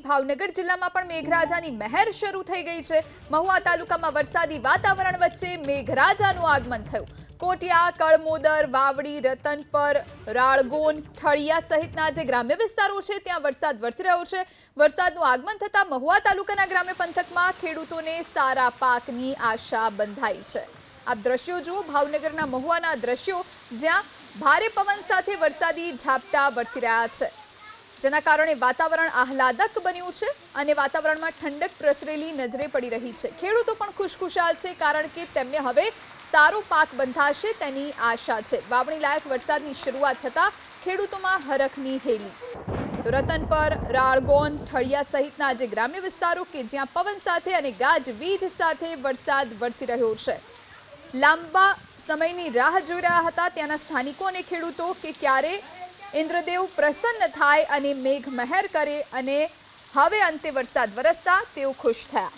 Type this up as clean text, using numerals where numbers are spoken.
ભાવનગર જિલ્લામાં પણ મેઘરાજાની મહેર શરૂ થઈ ગઈ છે। મહુવા તાલુકામાં વરસાદી વાતાવરણ વચ્ચે મેઘરાજાનું આગમન થયું। કોટિયા, કળમોદર, વાવડી, રતનપર, રાળગોન, ઠળિયા સહિતના જે ગ્રામ્ય વિસ્તારો છે ત્યાં વરસાદ વરસી રહ્યો છે। વરસાદનું આગમન થતાં મહુવા તાલુકાના ગ્રામ્ય પંથકમાં ખેડૂતોને સારા પાકની આશા બંધાઈ છે। આપ દ્રશ્યો જુઓ, ભાવનગરના મહુવાના દ્રશ્યો, જ્યાં ભારે પવન સાથે વરસાદી ઝાપટા વરસી રહ્યા છે, જેના કારણે વાતાવરણ આહલાદક બન્યું છે અને વાતાવરણમાં ઠંડક પ્રસરેલી નજરે પડી રહી છે। ખેડૂતો પણ ખુશખુશાલ છે, કારણ કે તેમને હવે સારો પાક બંધાશે તેની આશા છે। વાવણી લાયક વરસાદની શરૂઆત થતાં ખેડૂતોમાં હરખની હેલી। તો રતનપર, રાળગોન, ઠળિયા સહિતના જે ગ્રામ્ય વિસ્તારો કે જ્યાં પવન સાથે અને ગાજવીજ સાથે વરસાદ વરસી રહ્યો છે, લાંબા સમયની રાહ જોઈ રહ્યા હતા ત્યાંના સ્થાનિકો અને ખેડૂતો કે ક્યારે ઇન્દ્રદેવ પ્રસન્ન થાય અને મેઘ મહેર કરે, અને હવે અંતે વરસાદ વરસતા તેઓ ખુશ થયા।